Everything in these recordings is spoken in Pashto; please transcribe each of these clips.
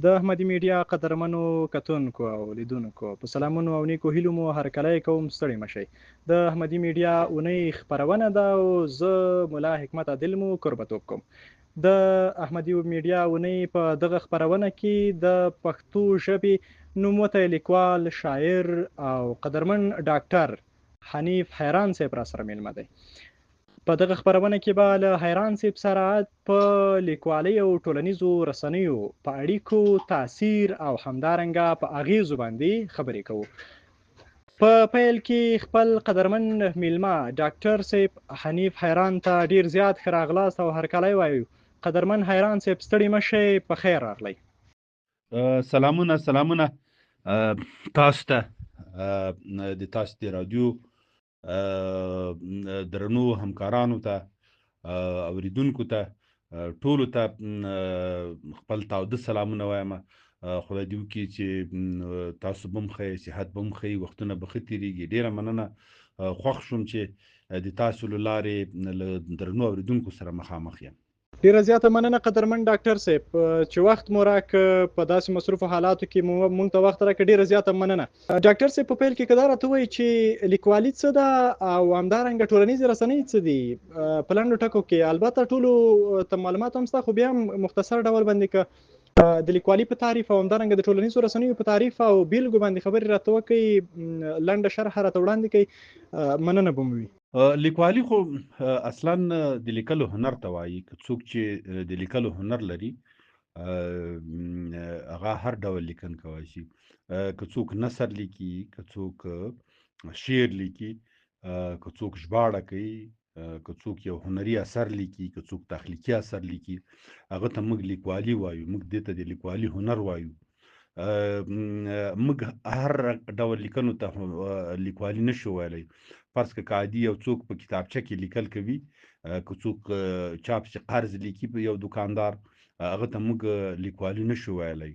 د احمدي میډیا قدرمنو کتونکو او لیدونکو په سلامونو او نیکو هیلو مو هرکلی کوم، ستړي مشئ. د احمدي میډیا اونۍ خپرونه ده او زه ملا حکمت عادل مو کوربتوب کوم. د احمدي میډیا اونۍ په دغه خپرونه کې د پښتو ژبې نوموتی لیکوال، شاعر او قدرمن ډاکټر حنیف حیران صاحب را سره میلمه دی. په دغه خپرونه کې به له حیران صاحب سره په لیکوالۍ او ټولنیزو رسنیو په اړیکو، تاثیر او همدارنګه په اغیزو باندې خبرې کوو. په پیل کې خپل قدرمن میلمه ډاکټر صاحب حنیف حیران ته ډیر زیات ښه راغلاست او هرکلی وایو. قدرمن حیران صاحب ستړي مشئ، په خیر راغلی. سلامونه تاسو ته د تاسو د رادیو درنو همکارانو ته اوریدونکو ته ټولو ته خپل تاوده سلامونه وایم. خدای دې وکړي چې تاسو به هم ښه یې، صحت به هم ښه یې، وختونه به ښه تېرېږي. ډېره مننه. خوښ شوم چې د تاسو له لارې له درنو اوریدونکو سره مخامخ یم. ډیره زیاته مننه قدرمن ډاکټر صاحب چې وخت مو راکړ په داسې مصروفو حالاتو کې مونږ ته وخت راکړ. ډیره زیاته مننه ډاکټر صاحب. په پیل کې که دا راته ووایي چې لیکوالي څه ده او همدارنګه ټولنیزې رسنۍ څه دي په لنډو ټکو کې. البته ټولو ته معلومات هم شته، خو بیا هم مختصر ډول باندې که د لیکوالي په تعریف او همدارنګه د ټولنیزو رسنیو په تعریف او بیلګو باندې خبرې راته وکړي، لنډه شرح راته وړاندې کړئ، مننه به مو وي. لیکوالي خو اصلا د لیکلو هنر ته وایي. که څوک چې د لیکلو هنر لري هغه هر ډول لیکن کولی شي. که څوک نثر لیکي، که څوک شعر لیکي، که څوک ژباړه کوي، که څوک یو هنري اثر لیکي، که څوک تخلیقي اثر لیکي، هغه ته موږ لیکوالي وایو. موږ دې ته د لیکوالي هنر وایو. موږ هر ډول لیکنو ته لیکوالي نشو ویلی. فرض که عادي یو څوک په کتابچه کې لیکل کوي، که څوک چاپ چې قرض لیکي په یو دکاندار، هغه ته موږ لیکوالي نشو ویلی.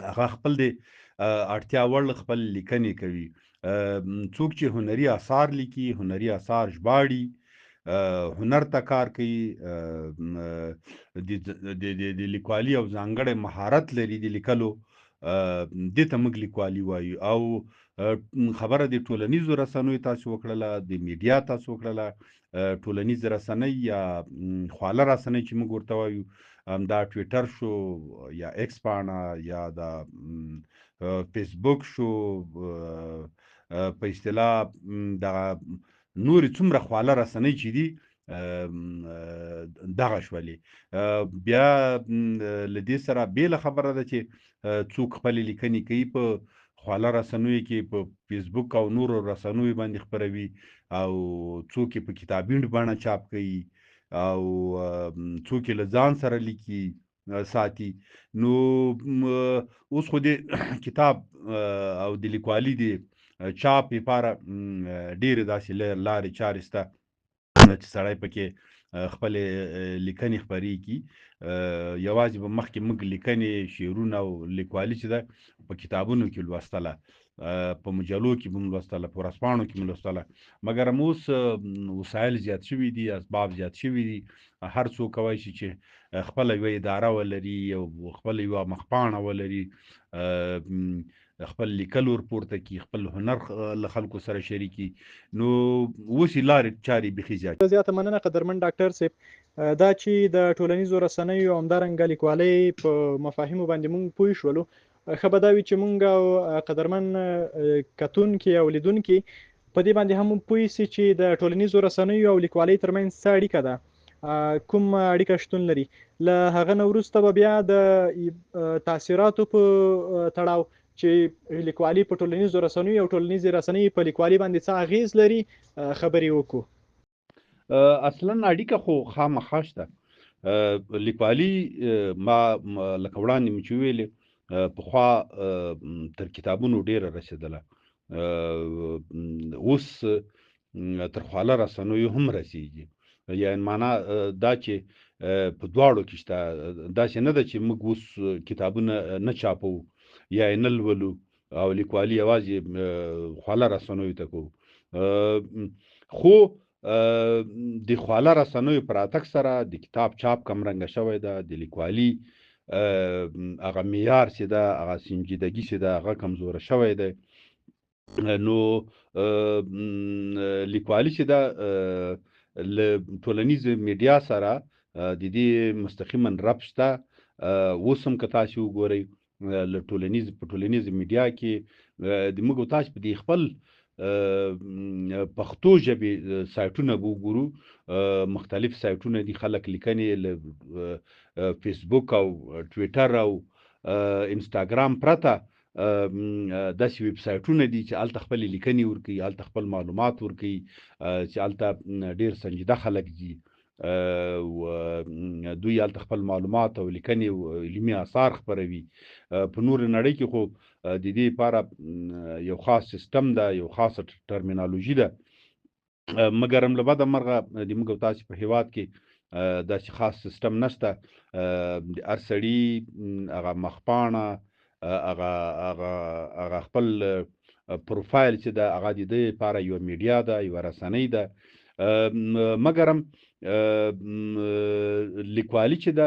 هغه خپل د اړتیا وړ خپل لیکنې کوي. څوک چې هنري اثار لیکي، هنري اثار ژباړي، هنر ته کار کوي، د لیکوالي او ځانګړی مهارت لري د لیکلو، دې ته موږ لیکوالي وایو. او خبره د ټولنیزو رسنیو تاسو وکړله، د میډیا تاسو وکړله. ټولنیز رسنۍ یا خواله رسنۍ چې موږ ورته وایو، دا ټویټر شو یا ایکس پاڼه یا دا فیسبوک شو، په اصطلاح دغه نورې څومره خواله رسنۍ چې دي دغه شولې. بیا له دې سره بېله خبره ده چې څوک خپلې لیکنې کوي په خواله رسنیو کې، په فیسبوک او نورو رسنیو باندې خپروي، او څوک یې په کتابي بڼه چاپ کوي، او څوک یې له ځان سره لیکي ساتي. نو اوس خو د کتاب او د لیکوالي د چاپ لپاره ډېرې داسې لارې چارې شته چې سړی پکې خپلې لیکنې خپرې کړي. یوازې به مخکې موږ لیکنې، شعرونه او لیکوالي چې ده په کتابونو کې لوستله، په مجلو کې به مو لوستله، په ورځپاڼو کې مو لوستله. مګر اوس وسایل زیات شوي دي، اسباب زیات شوي دي. هر څوک کولی شي چې خپله یوه اداره ولري او خپله یوه مخپاڼه ولري، خپل لیکل ورپورته کړي، خپل هنر له خلکو سره شریکي. نو اوس یې لارې چارې بیخي زیاته مننه قدرمن ډاکټر صاحب. دا چې د ټولنیزو رسنیو او همدارنګه لیکوالۍ په مفاهیمو باندې مونږ پوه شولو، ښه به دا وي چې مونږ او قدرمن کتونکي او لیدونکي په دې باندې هم پوه سي چې د ټولنیزو رسنیو او لیکوالۍ ترمنځ څه اړیکه ده، کوم اړیکه شتون لري. له هغه نه وروسته به بیا د تاثیراتو په تړاو چې لیکوالي په ټولنیزو رسنیو او ټولنیزې رسنۍ په لیکوالي باندې څه اغیز لري خبرې وکړو. اصلا اړیکه خو خامخا شته. لیکوالي ما لکه وړاندې مې چې ویلې، پخوا تر کتابونو ډېره رسېدله، اوس تر خواله رسنیو هم رسېږي. یعنې معنا دا چې په دواړو کې شته. داسې نه ده چې موږ اوس کتابونه نه چاپوو یا یې نه لولو او لیکوالي یوازې خواله رسنیو ته کوو. خو د خواله رسنیو په راتګ سره د کتاب چاپ کمرنګه شوی ده، د لیکوالي هغه معیار چې ده، هغه سنجیدګي چې ده، هغه کمزوره شوی دی. نو لیکوالي چې ده له ټولنیز میډیا سره د دې مستقیما ربط شته. اوس هم که تاسو وګورئ له په ټولنیز میډیا کې د موږ او تاسو په دې خپل پښتو ژبې سایټونه به وګورو. مختلف سایټونه دي، خلک لیکنې له فیسبوک او ټویټر او انستاګرام پرته داسې ویب سایټونه دي چې هلته خپلې لیکنې ورکوي، هلته خپل معلومات ورکوي، چې هلته ډېر سنجیده خلک دي. دوی هلته خپل معلومات او لیکنې او علمي آثار خپروي. په نور نړۍ کې خو د دې لپاره یو خاص سیستم ده، یو خاصه ټرمینالوژي ده، مګر له بده مرغه د موږ او تاسې په هیواد کې داسې خاص سیستم نشته. د هر سړي هغه مخپاڼه، هغه خپل پروفایل چې ده، هغه د ده لپاره یوه میډیا ده، یوه رسنۍ ده. مګر هم لیکوالي چې ده،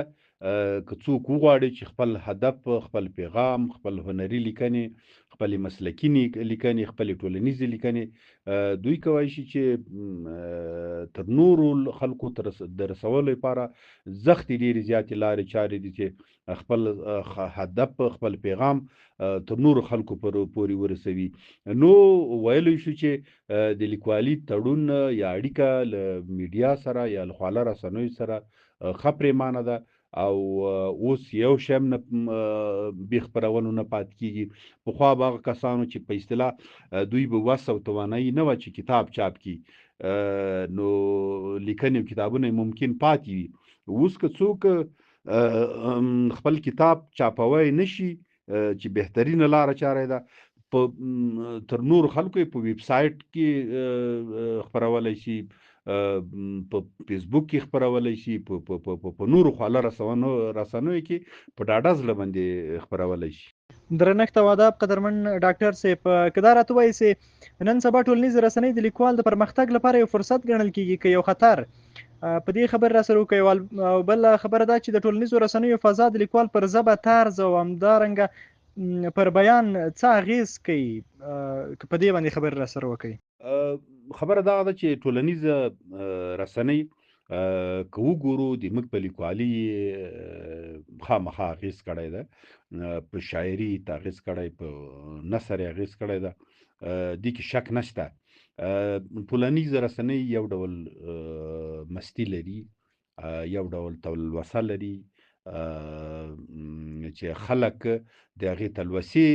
که څوک وغواړي چې خپل هدف، خپل پیغام، خپل هنري لیکنې، خپلې مسلکي لیکنې، خپلې ټولنیزې لیکنې دوی کولی شي چې تر نورو خلکو د رسولو لپاره زښتې ډېرې زیاتې لارې چارې دي چې خپل هدف، خپل پیغام تر نورو خلکو پورې ورسوي. نو ویلی شو چې د لیکوالي تړون یا اړیکه له میډیا سره یا له خواله رسنیو سره ښه پرېمانه ده، او اوس یو شی هم بې خپرونو نه پاتې کېږي. پخوا به هغه کسانو چې په اصطلاح دوی به وس او توانایي نه وه چې کتاب چاپ کړي، نو لیکنې او کتابونه ممکن پاتې وي. اوس که څوک خپل کتاب چاپوی نشي، چې بهترینه لاره چاره ده، تر نورو خلکو یې په ویب سایټ کې خپرولی شي، په فیسبوک کې خپرولی شي، په نورو خواله رسنیو کې په ډاډه زړه باندې خپرولی شي. درنښت او آداب قدرمن ډاکټر صاحب، که دا راته ووایئ چې نن سبا ټولنیز رسنۍ د لیکوال د پرمختګ لپاره یو فرصت ګڼل کېږي که یو خطر؟ په دې خبر را سره وکړئ. او بل خبره دا چې د ټولنیزو رسنیو فضا د لیکوال پر ژبه، طرز او همدارنګه پر بیان څه اغېز کوي؟ که په دې باندې خبرې را سره وکړئ. خبره دغه ده چې ټولنیزه رسنۍ که وګورو د موږ په لیکوالي خامخا اغېز کړی ده، په شاعري یې اغېز کړی، په نثر یې اغېز کړی ده، دې کې شک نشته. ټولنیزه رسنۍ یو ډول مستي لري، یو ډول تلوسه لري، چې خلک د هغې تلوسې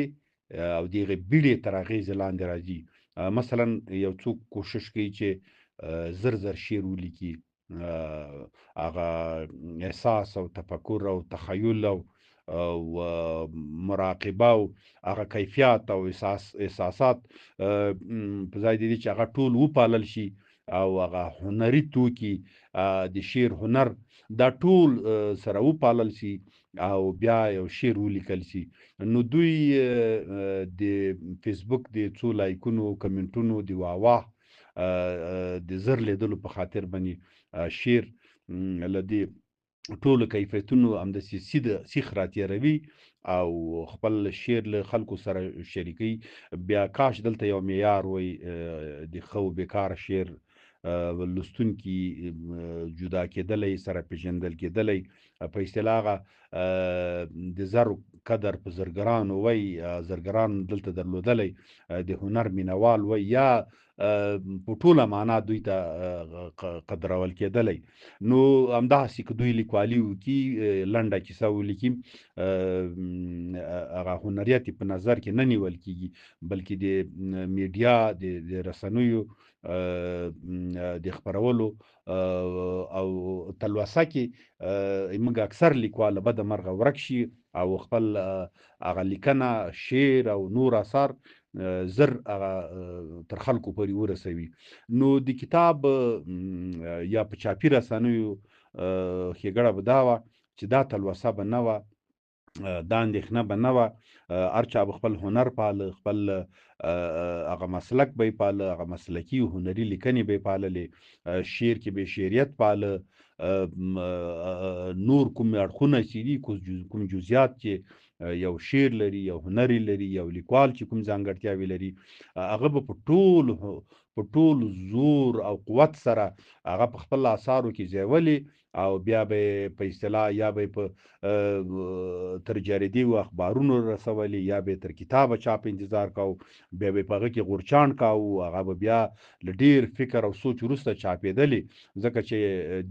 او د هغې بیړې تر اغېزې لاندې راځي. مثلا یو څوک کوشش کوي چې زر شعر ولیکي، هغه احساس او تفکر او تخیل او مراقبه او هغه کیفیات او احساسات په ځای د دې چې هغه ټول وپالل شي او هغه هنري توکي، د شعر هنر، دا ټول سره وپالل شي او بیا یو شعر ولیکل شي، نو دوی د فیسبوک د څو لایکونو، کمنټونو، د واه د زر لیدلو په خاطر باندې شعر له دې ټولو کیفیتونو همداسې سیخ راتېروي او خپل شعر له خلکو سره شریکوي. بیا کاش دلته یو معیار وی د ښه و بېکاره شعر لوستونکي جدا کېدلی، سره پېژندل کېدلی، په اصطلاح هغه د زرو قدر په زرګرانو وی، زرګران دلته درلودلی، د هنر مینوال وی، یا په ټوله معنا دوی ته قدرول کېدلی. نو همداسې که دوی لیکوالي وکړي، لنډه کیسه ولیکي، هغه هنریت په نظر کې نه نیول کېږي، بلکې د میډیا د رسنیو د خپرولو او تلوسه کې موږ اکثر لیکوال بده مرغه ورک شي او خپل هغه لیکنه، شعر او نور اثار زر هغه تر خلکو پورې ورسوي. نو د کتاب یا په چاپي رسنیو ښېګړه به دا وه چې دا تلوسه به نه وه، دا اندېښنه به نه وه. هر چا به خپل هنر پاله، خپل هغه مسلک به یې پاله، هغه مسلکي هنري لیکنې به یې پاللې، شعر کې به یې شعریت پاله، نور کوم اړخونه چې دي، کوم جزئیات چې یو شعر لري، یو هنر لري، یو لیکوال چې کوم ځانګړتیاوې لري، هغه به په ټول زور او قوت سره هغه په خپل آثارو کې ځایولې، او بیا به یې په اصطلاح یا به یې په تر جریدې و اخبارونو رسولې، یا به تر کتابه چاپ انتظار کاو، بیا به په هغه کې غورچاڼ کاوه، هغه به بیا له ډېر فکر او سوچ وروسته چاپېدلې، ځکه چې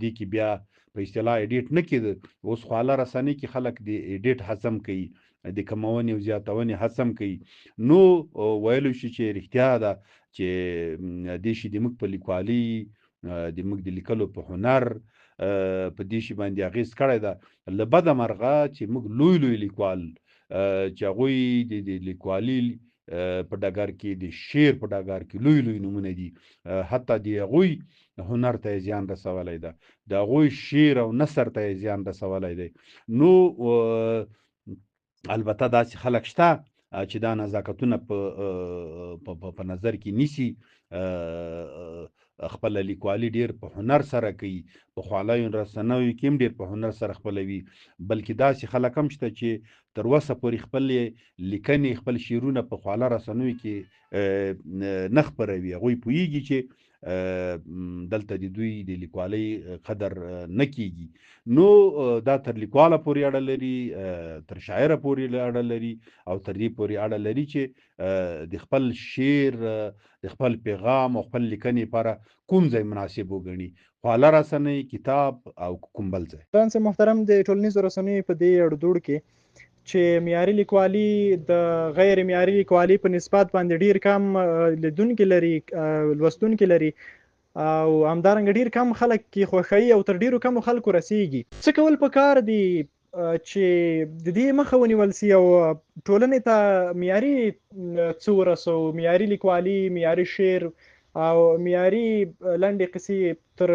دې کې بیا په اصطلاح ایډیټ نه کېده. اوس خو اعلی رسنۍ کې خلک د ایډیټ هڅم کوي، د کمونې او زیاتونې هڅم کوي. نو ویلی شي چې رښتیا ده چې دې شي د موږ په لیکوالۍ، د موږ د لیکلو په هنر په دې شي باندې اغېز کړی ده. له بده مرغه چې موږ لوی لیکوال چې هغوی د لیکوالي په ډګر کې، د شعر په ډګر کې لوی نومونه دي، حتی د هغوی هنر ته یې زیان رسولی ده، د هغوی شعر او نثر ته یې زیان رسولی دی. نو البته داسې خلک شته چې دا نزاکتونه په نظر کې نیسي، خپله لیکوالي ډېر په هنر سره کوي، په خوالیو رسنیو کې هم ډېر په هنر سره خپلوي، بلکې داسې خلک هم شته چې تر اوسه پورې خپلې لیکنې، خپل شعرونه په خواله رسنیو کې نه خپروي. هغوی پوهېږي چې دلته د دوی د لیکوالۍ قدر نه کیږي. نو دا تر لیکواله پورې اړه لري، تر شاعره پورې اړه لري، او تر دې پورې اړه لري چې د خپل شعر، د خپل پیغام او خپل لیکنې لپاره کوم ځای مناسب وګڼي، خواله رسنۍ، کتاب او کوم بل ځای. فرانس محترم، د ټولنیزو رسنیو په دې اړدوړ کې چې معیاري لیکوالي د غیر معیاري لیکوالي په نسبت باندې ډیر کم لیدونکي لري، لوستونکي لري، او همدارنګه ډیر کم خلک کې خوښوي او تر ډیرو کمو خلکو رسیږي. څه کول پکار دي چې د دې مخه ونیول سي او ټولنې ته معیاري څه ورسو، معیاري لیکوالي، معیاري شعر او معیاري لنډې قصې تر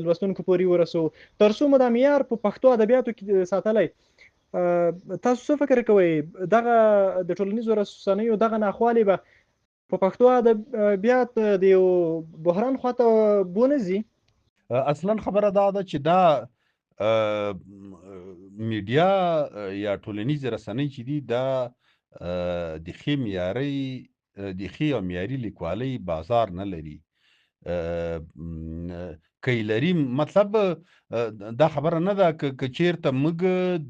لوستونکو پورې ورسو، تر څو مو دا معیار په پښتو ادبیاتو کې ساتلی؟ تاسو څه فکر کوئ دغه د ټولنیزو رسنیو دغه ناخوالې به په پښتو ادبیات د یو بحران خواته بونه ځي؟ اصلا خبره دا ده چې دا میډیا یا ټولنیز رسنۍ چې دي، دا د ښې معیاري، د ښې او معیاري لیکوالۍ بازار نه لري. که یې لري، مطلب دا خبره نه ده که چیرته موږ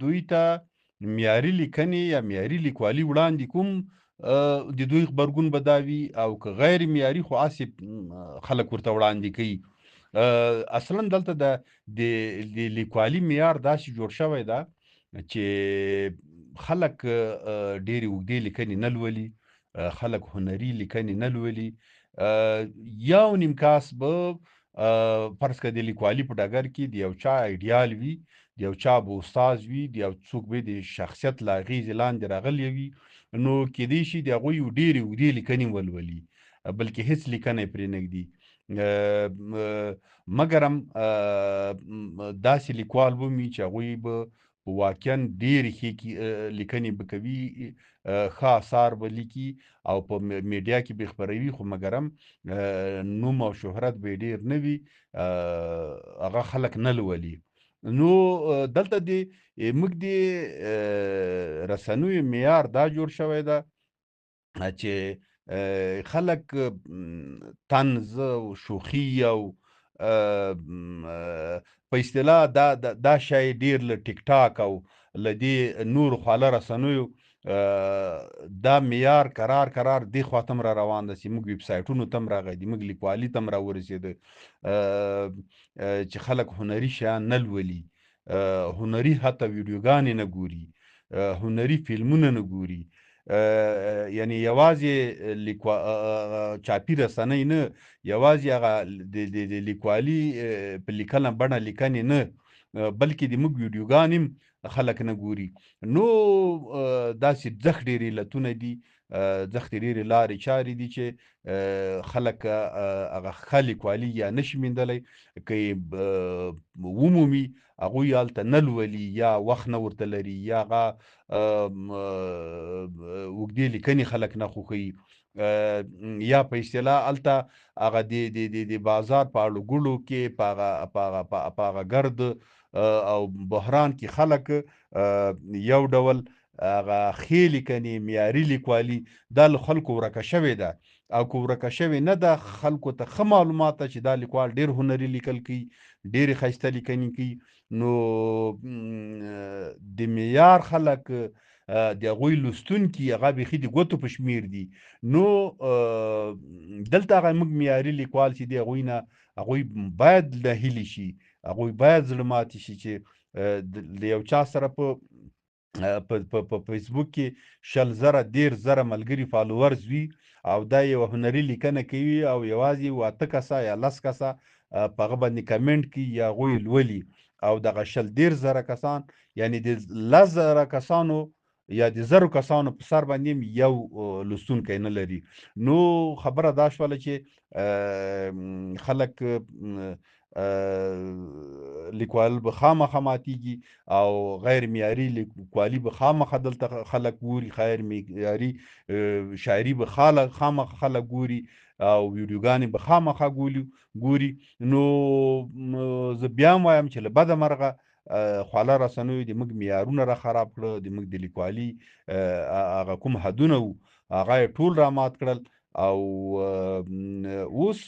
دوی ته معیاري لیکنې یا معیاري لیکوالي وړاندې کوم، د دوی غبرګون به دا وي، او که غیر معیاري خو هسې خلک ورته وړاندې کوي. اصلا دلته د لیکوالي معیار داسې جوړ شوی ده چې خلک ډېرې اوږدې لیکنې نه لولي، خلک هنري لیکنې نه لولي. یو نیم کس به فرض کړه د لیکوالي په ډګر کې د یو چا ایډیال وي، د یو چا به استاد وي، د یو څوک به د شخصیت له اغېزې لاندې راغلی وي، نو کېدای شي د هغوی ډېرې اوږدې لیکنې ولولي، بلکې هېڅ لیکنه یې پرې نه ږدي. مګر هم داسې لیکوال به وي چې هغوی به واقعا ډېرې ښې لیکنې به کوي، ښه آثار به لیکي او په میډیا کې به خپروي، خو مګر هم نوم او شهرت به یې ډېر نه وي، هغه خلک نه لولي. نو دلته موږ د رسنیو معیار دا جوړ شوی ده چې خلک طنز او شوخي او په اصطلاح دا شی ډیر له ټیک ټاک او له دې نور خواله رسنیو دا معیار قرار دې خواته هم را روان ده چې موږ ویب سایټونو ته هم راغی دي، موږ لیکوالي ته هم راورسېده چې خلک هنري شیان نه لولي، هنري حتی ویډیوګانې نه ګوري، هنري فلمونه نه ګوري. یعنی یوازې چاپي رسنۍ نه، یوازې هغه د لیکوالي په لیکنه بڼه لیکنې نه، بلکې د موږ ویډیوګانې هم خلک نه ګوري. نو داسې ځخ ډېرې علتونه دي، ځخ ډېرې لارې چارې دي چې خلک هغه ښه لیکوالي یا نشي موندلی، که یې ومومي هغوی هلته نه لولي یا وخت نه ورته لري یا هغه اوږدې لیکنې خلک نه خوښوي، یا په اصطلاح هلته هغه د بازار په اړو ګوړو کې په هغه ګرد او بحران کې خلک یو ډول هغه ښې لیکنې معیاري لیکوالي دا له خلکو ورکه شوې ده، او که ورکه شوې نه ده خلکو ته ښه معلومات ده چې دا لیکوال ډېر هنري لیکل کوي، ډېرې ښایسته لیکنې کوي، نو د معیار خلک د هغوی لوستونکي هغه بیخي د ګوتو په شمیر دي. نو دلته هغه موږ معیاري لیکوال چې دی هغوی باید ناهیلي شي، هغوی باید زړه ماتې شي چې د یو چا سره په فیسبوک کې 100,000 10,000 ملګري فالوورز وي او دا یو هنري لیکنه کوي او یوازې 8 کسه یا 10 کسه په هغه باندې کمنټ کوي یا هغوی لولي، او دغه 100,000 کسان یعنی د 10,000 کسانو یا د 1000 کسانو په سر باندې یو لوستونکی نه لري. نو خبره دا شوله چې خلک لیکوال به خامخا ماتیږي او غیر معیاري لیکوالي به خامخا دلته خلک ګوري، غیر معیاري شاعري به خامخا خلک ګوري او ویډیوګانې به خامخا ګوري. نو زه بیا هم وایم چې له بده مرغه خواله رسنیو د موږ معیارونه را خراب کړه، د موږ د لیکوالي هغه کوم حدونه وو هغه یې ټول را مات کړل، او اوس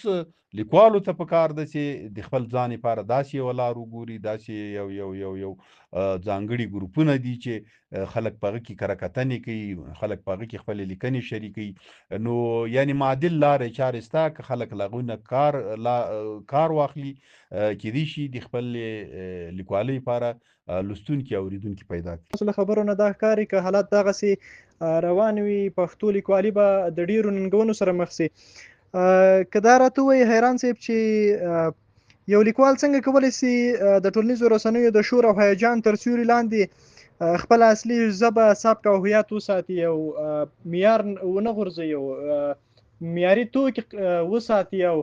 لیکوالو ته پکار ده چې د خپل ځان لپاره داسې یوه لار وګوري، داسې یو ځانګړي ګروپونه دي چې خلک په هغه کې کره کتنې کوي، خلک په هغه کې خپلې لیکنې شریکوي، نو یعنی معادل لارې چارې شته که خلک له هغوی نه کار واخلي کیدای شي د خپل لیکوالۍ لپاره لوستونکي او اوریدونکي پیدا کړي. تاسو له خبرو نه دا ښکاري که حالات دغسې روان وي پښتو لیکوالي به د ډېرو ننګونو سره مخ شي. که دا راته ووایي حیران صاحب چې یو لیکوال څنګه کولی شي د ټولنیزو رسنیو د شور او هیجان تر سیوري لاندې خپل اصلي ژبه سبک او هویت وساتي او معیار ونه غورځوي او معیاري توکي وساتي او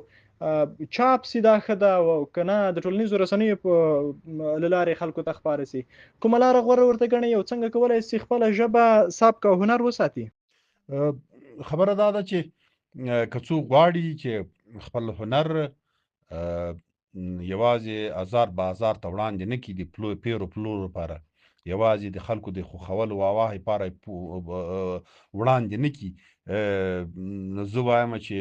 چاپ سي دا ښه ده او که نه د ټولنیزو رسنیو په له لارې خلکو ته خپاره سي، کومه لاره غوره ورته ګڼئ او څنګه کولی سي خپله ژبه سبک او هنر وساتي؟ خبره دا ده چې که څوک غواړي چې خپل هنر یوازې ازار بازار ته وړاندې نه کړي د پیرو پلور لپاره، یوازې د خلکو د خوښولو واه لپاره وړاندې نه کړي، نو زه وایم چې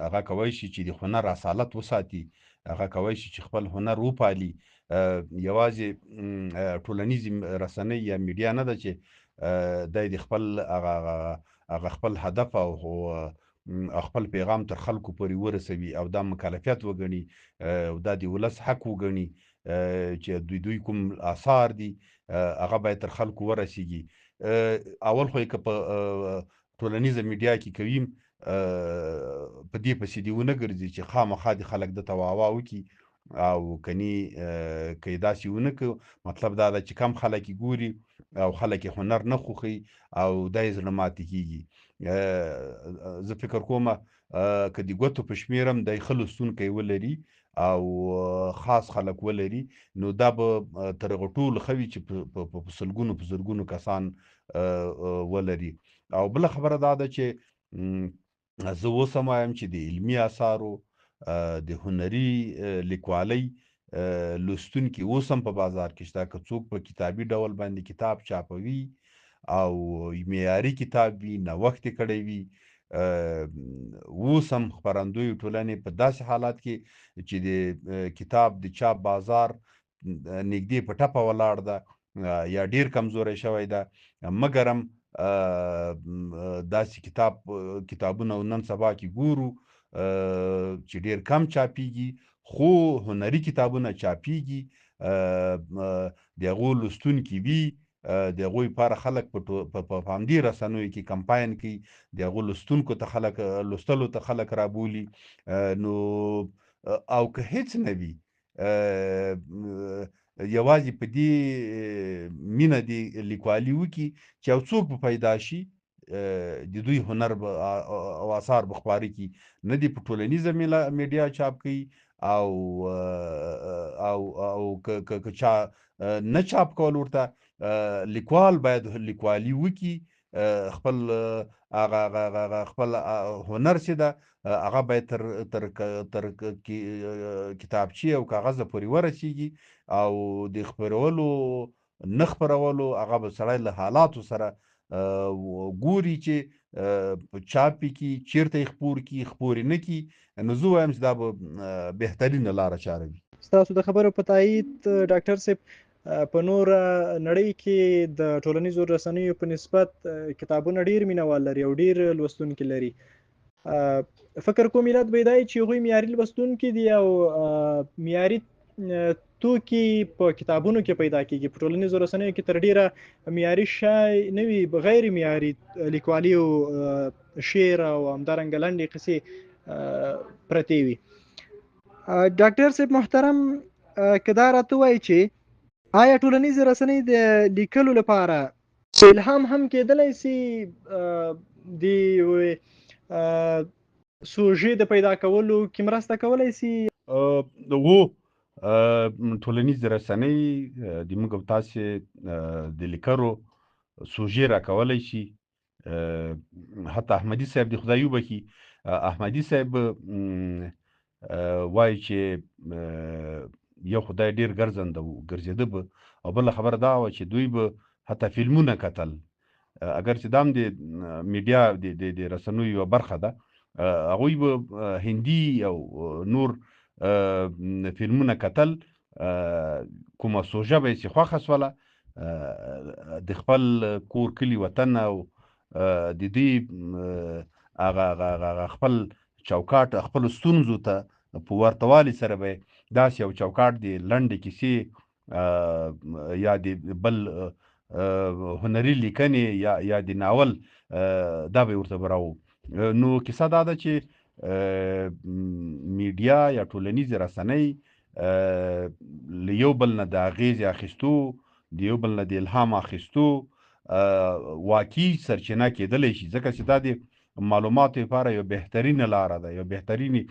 هغه کولی شي چې د هنر اصالت وساتي، هغه کولی شي چې خپل هنر وپالي. یوازې ټولنیزې رسنۍ یا میډیا نه ده چې دی د خپل هغه خپل هدف او خپل پیغام تر خلکو پورې ورسوي او دا مکلفیت وګڼي او دا د ولس حق وګڼي چې دوی کوم آثار دي هغه باید تر خلکو ورسیږي. اول خو یې که په ټولنیزه میډیا کې کوي په دې پسې دې ونه ګرځي چې خامخا د خلک دته واه وکړي، او کني که یې داسې ونه کړو مطلب دا ده چې کم خلک یې ګوري او خلک یې هنر نه خوښوي او دا یې زړه ماتې کېږي. زه فکر کوم که د ګوتو په شمېر هم دی ښه لوستونکی ولري او خاص خلک ولري نو دا به تر هغو ټولو ښه وي چې په سلګونو په زرګونو کسان ولري. او بله خبره دا ده چې زه اوس هم وایم چې د علمي اثارو د هنري لیکوالۍ لوستونکي اوس هم په بازار کې شته، که څوک په کتابي ډول باندې کتاب چاپوي او معیاري کتاب وي، نوښت یې کړی وي، اوس هم خپرندویو ټولنې په داسې حالات کې چې د کتاب د چاپ بازار نږدې په ټپه ولاړ ده یا ډیر کمزوری شوی ده، مګر هم داسې کتابونه نن سبا کې ګورو چې ډیر کم چاپیږي خو هنري کتابونه چاپیږي، د هغو لوستونکي وي، د هغوی لپاره خلک په همدې رسنیو کې کمپاین کوي، د هغو لوستونکو ته خلک لوستلو ته خلک رابولي. نو او که هیڅ نه وي یوازې په دې مینه دې لیکوالي وکړي چې یو څوک به پیدا شي د دوی هنر به او آثار به خپاره کړي، نه دې په ټولنیزه میډیا چاپ کوي او که چا نه چاپ کول ورته، لیکوال باید لیکوالي وکړي، خپل هغه خپل هنر چې ده هغه باید تر کتابچې او کاغذه پورې ورسیږي، او د خپرولو نه خپرولو هغه به سړی له حالاتو سره ګوري چې په چاپ کې چیرته یې خپور کی خپورې نه کی. نو زه وایم چې دا به بهترینه لاره چاره وي. ستاسو د خبرو په تایید ډاکټر صاحب، په نور نړۍ کې د ټولنیزو رسنیو په نسبت کتابونه ډیر مینوال لري او ډیر لوستونکي لري. فکر کوم ملت به دی چې هغوی معیاري لوستونکي دي او معیاري توکي په کتابونو کې پیدا کیږي. په ټولنیزو رسنیو کې تر ډیره معیاري شی نه وي، غیر معیاري لیکوالي او شعر او همدارنګه لنډې قصې پرتې وي. ډاکټر صاحب محترم، که دا راته وایي چې آیا ټولنیزې رسنۍ د لیکلو لپاره الهام هم کېدلی سي، د یوې سوژې د پیدا کولو کې مرسته کولی سي؟ ټولنیزې رسنۍ د موږ او تاسې د لیکلو سوژې راکولی شي. حتی احمدي صاحب د خدای وبخي، احمدي صاحب وایي چې یو خدای ډیر ګرځنده و، ګرځېده به، او بله خبره دا وه چې دوی به حتی فلمونه کتل، اگر چې دا هم د میډیا د رسنیو یوه برخه ده. هغوی به هندي او نور فلمونه کتل، کومه سوژه به یې چې خوښه سوله د خپل کور کلي وطن او د دوی هغه خپل چوکاټ خپلو ستونزو ته په ورته والي سره به داسې یو چوکاټ د لنډې کیسې یا د بل هنري لیکنې یا د ناول دا به ورته به راوړو. نو کیسه دا ده چې میډیا یا ټولنیزې رسنۍ له یو بل نه د اغېزې اخیستو، د یو بل نه د الهام اخیستو واقعي سرچینه کېدلی شي، ځکه چې دا د معلوماتو لپاره یو بهترینه لاره ده، یو بهترینې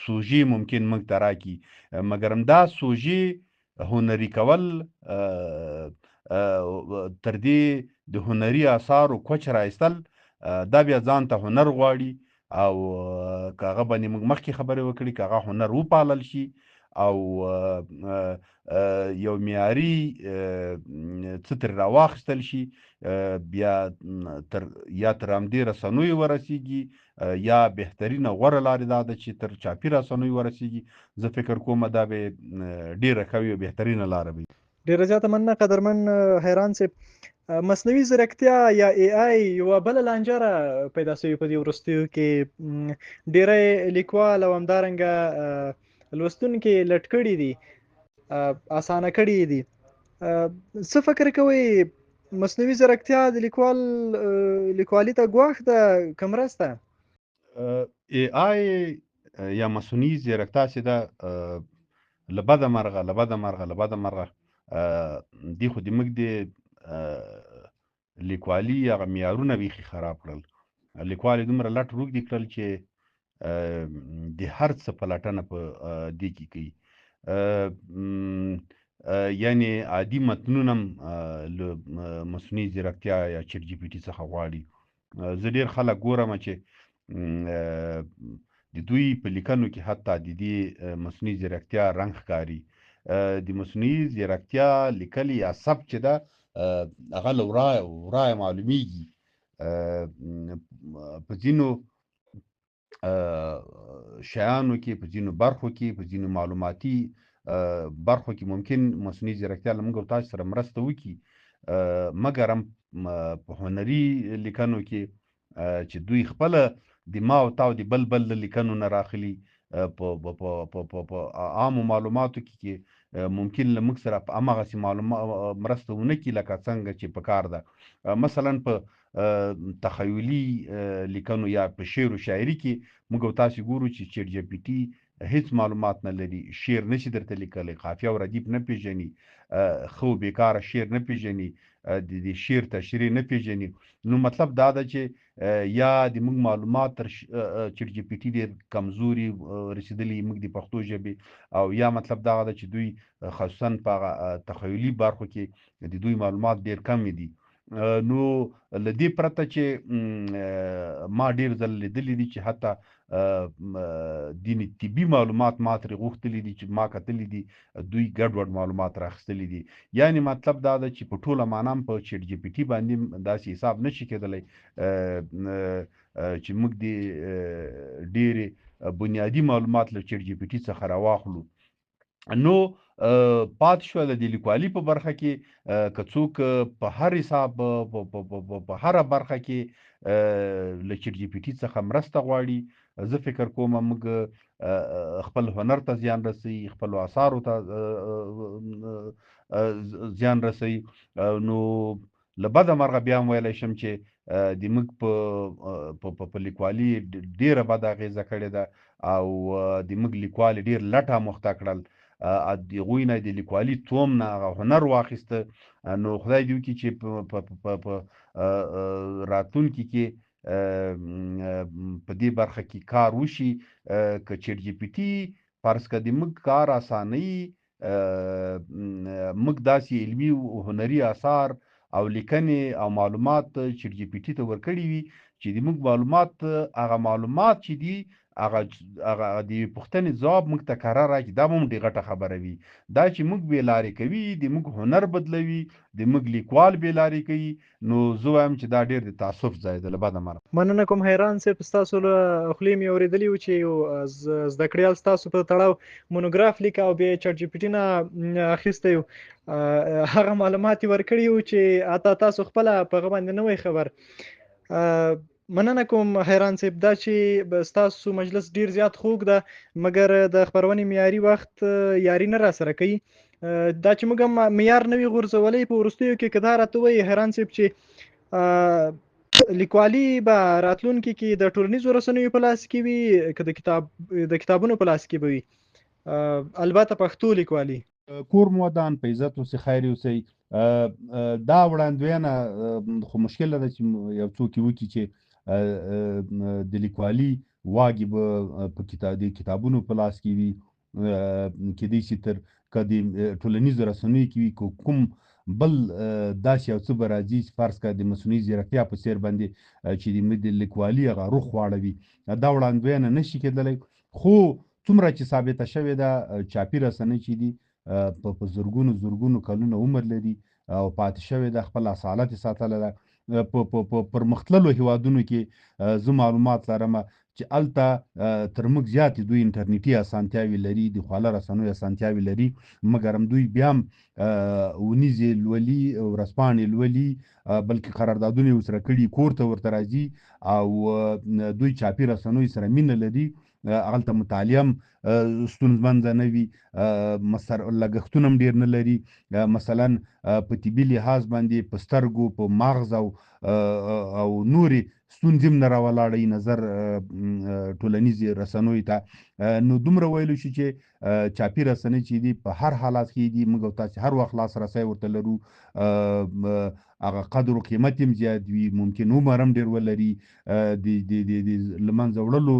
سوژې ممکن موږ ته راکړي، مګر همدا سوژې هنري کول تر دې د هنري اثارو کوچ رایستل دا بیا ځان ته هنر غواړي، او که هغه باندې موږ مخکې خبرې وکړي، که هغه هنر وپالل شي او یو معیاري څه ترې راواخیستل شي، بیا تر همدې رسنیو ورسیږي، یا بهترینه غوره لارې دا ده چې تر چاپي رسنیو ورسیږي. زه فکر کوم دا به ډیره ښه وي او بهترینه لاره وي. ډیره زیاته مننه قدرمن حیران صاحب. مصنوعي ځیرکتیا یا ای آی یوه بله لانجره پیدا شوې په دې وروستیو کې. ډیری لیکوال او همدارنګه لوستونکي لټ کړي دي، اسانه کړي دي. څه فکر کوئ، مصنوعي ځیرکتیا د لیکوالي ته ګواښ ده که مرسته؟ ای آی یا مصنوعي ځیرکتیا چې ده له بده مرغه دې خو د موږ د لیکوالي هغه معیارونه بیخي خراب کړل. لیکوال یې دومره لټ روږدي کړل چې د هر څه پلټنه په دې کې کوي، یعنې عادي متنونه هم له مصنوعي ځیرکتیا یا چیټ جي پي ټي څخه غواړي. زه ډېر خلک ګورم چې د دوی په لیکنو کې حتی د دې مصنوعي ځیرکتیا رنګ ښکاري. د مصنوعي ځیرکتیا لیکل یا سبک چې ده هغه له ورایه معلومیږي. په ځینو شیانو کې، په ځینو برخو کې، په ځینو معلوماتي برخو کې ممکن مصنوعي ځیرکتیا له موږ او تاسو سره مرسته وکړي، مګر هم په هنري لیکنو کې چې دوی خپله د ما او تا او د بل لیکنو نه راخلي، په عامو معلوماتو کې ممکن له موږ سره په هماغسې مرسته ونه کړي لکه څنګه چې پکار ده. مثلا په تخیلي لیکنو یا په شعر و شاعري کې موږ او تاسو ګورو چې چیټ جی پي ټي هیڅ معلومات نه لري، شعر نشي درته لیکلی، قافیه او ردیف نه پیژني، ښه بیکاره شعر نه پیژني، د شعر تشریح نه پیژني. نو مطلب دا ده چې یا د موږ معلومات تر چټ جی پی ټي ډېر کمزوري رسېدلي موږ د پښتو ژبې، او یا مطلب دا ده چې دوی خصوصا په هغه تخیلي برخو کې د دوی معلومات ډېر کم دي. نو له دې پرته چې ما ډېر ځله لیدلي دي چې حتی دیني طبي معلومات ما ترې غوښتلي دي، چې ما کتلي دي دوی ګډوډ معلومات راخیستلي دي. یعنې مطلب دا ده چې په ټوله معنا هم په چټ جي پي ټي باندې داسې حساب نشي کېدلی چې موږ د ډېرې بنیادي معلومات له چټ جي پي ټي څخه راواخلو. نو پاتې شوه د لیکوالي په برخه کې که څوک په هر حساب په هره برخه کې له چټ جي پي ټي څخه مرسته غواړي، زه فکر کوم موږ خپل هنر ته زیان رسوي، خپلو اثارو ته زیان رسوي. نو له بده مرغه بیا هم ویلی شم چې د موږ په لیکوالي ډېره بده اغېزه کړې ده، او د موږ لیکوال ډېر لټه مخته کړل، د هغوی نه د لیکوالي توم نه هغه هنر واخیسته. نو خدای دې وکړي چې په راتلونکي کې په دې برخه کې کار وشي. که چټ جي پي ټي فرض کړه د موږ کار اسانوي، موږ داسې علمي او هنري اثار او لیکنې او معلومات چټ جي پي ټي ته ورکړي وي چې د موږ معلومات هغه معلومات چې دي هغه د پوښتنې ځواب موږ ته کره راکړي، دا به هم ډېره غټه خبره وي. دا چې موږ بې لارې کوي، د موږ هنر بدلوي، د موږ لیکوال بې لارې کوي، نو زه وایم چې دا ډېر د تاسف ځای ده له بده مرغه. مننه کوم حیران صاحب، ستاسو له خولې مې اورېدلي وو چې یو زده کړیال ستاسو په تړاو مونوګراف لیکه او بیا یې چټ جي پي ټي نه اخیستی و، هغه معلومات یې ورکړي وو چې حتی تاسو خپله په هغه باندې نه وئ خبر. مننه کوم حیران صاحب، دا چې ستاسو مجلس ډیر زیات خوږ ده مګر د خپرونې معیاري وخت یاري نه راسره کوي. دا چې موږ هم معیار نه وي غورځولی په وروستیو کې، که دا راته وایي حیران صاحب چې لیکوالي به راتلونکي کې د ټولنیزو رسنیو په لاس کې وي که د کتابونو په لاس کې به وي، البته پښتو لیکوالي. کور مو ودان، په عزت اوسئ، خیر اوسئ. دا وړاندوینه خو مشکله ده چې یو څوک یې وکړي چې د لیکوالي واګې به په د کتابونو په لاس کې وي. کېدای شي تر که د ټولنیزو رسنیو کې وي، که کوم بل داسې یو څه به راځي چې فرض کړه د مصنوعي ځیرکتیا په څېر باندې چې د لیکوالي هغه روح واړوي، دا وړاندوینه نشي کېدلی. خو څومره چې ثابته شوې ده چاپي رسنۍ چې دي په زرګونو کلونه عمر لري او پاتې شوې ده، خپل اصالت یې ساتلی ده. په پرمختللو هیوادونو کې زه معلومات لرم چې هلته تر موږ زیاتې دوی انټرنیټي اسانتیاوې لري، د خواله رسنیو اسانتیاوې لري، مګر هم دوی بیا هم ونیزې لولي، ورځپاڼې لولي، بلکې قراردادونه یې ورسره کړي، کور ته ورته راځي، او دوی چاپي رسنیو سره مینه لري. هلته مطالعه هم ستونزمنده نه وي، لګښتونه هم ډېر نه لري. مثلا په طبي لحاظ باندې په سترګو، په مغز او نورې ستونزې هم نه راولاړوي نظر ټولنیزې رسنیو ته. نو دومره ویلو شي چې چاپي رسنۍ چې دي په هر حالات کې دي، موږ او تاسې هر وخت لاسرسی ورته لرو. هغه قدر و قیمت هم زیات وي، ممکن عمر هم ډېر ولري، د له منځه وړلو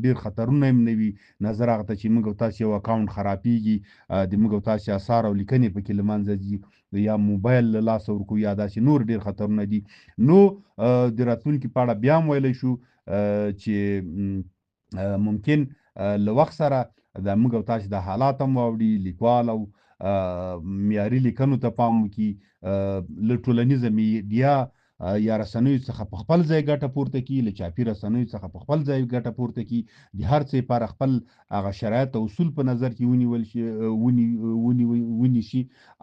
ډېر خطرونه هم نه وي، نظر هغه ته چې موږ او تاسې یو اکاونټ خرابېږي، د موږ او تاسې اثار او لیکنې پکې له منځه ځي، یا موبایل له لاسه ورکوو، یا داسې نور ډېر خطرونه دي. نو د راتلونکي په اړه بیا هم ویلی شو چې ممکن له وخت سره د موږ او تاسې د حالات هم واوړي، لیکوال او معیاري لیکنو ته پام وکړي، له ټولنیزه میډیا یا رسنیو څخه په خپل ځای ګټه پورته کړي، له چاپي رسنیو څخه په خپل ځای ګټه پورته کړي، د هر څه لپاره خپل هغه شرایط او اصول په نظر کې ونیول شي، ونیسي،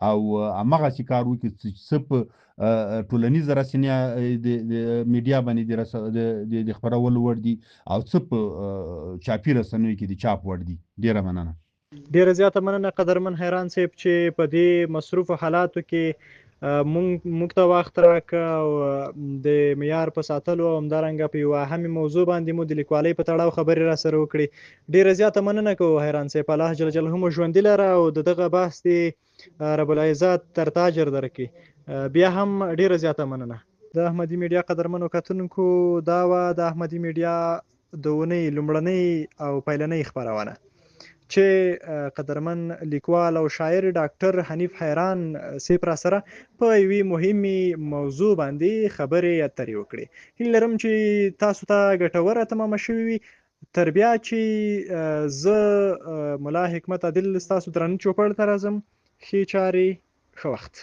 او همغسې کار وکړي چې څه په ټولنیزه رسنیه د میډیا باندې د خپرولو وړ دي، او څه په چاپي رسنیو کې د چاپ وړ دي. ډېره مننه. ډیره زیاته مننه قدرمن حیران صاحب چې په دې مصروفو حالاتو کې موږ ته وخت راکړه او د معیار په ساتلو او همدارنګه په یوه اهمې موضوع باندې مو د لیکوالۍ په تړاو خبرې را سره وکړې. ډېره زیاته مننه کوو حیران صاحب، الله جل جلاله مو ژوندي لره او د دغه بحث دې رب العزت تر تاجر درکړي. بیا هم ډېره زیاته مننه. د احمدي میډیا قدرمنو کتونکو، دا وه د احمدي میډیا د اونۍ لومړنۍ او پیلنۍ خپرونه چې قدرمن لیکوال او شاعر ډاکټر حنیف حیران صاحب را سره په یوې مهمې موضوع باندې خبرې اترې وکړې. هیله لرم چې تاسو ته ګټوره تمامه شوې وي. تر بیا چې زه ملا حکمت عادل ستاسو درانه چوپړ ته راځم، ښې چارې، ښه وخت.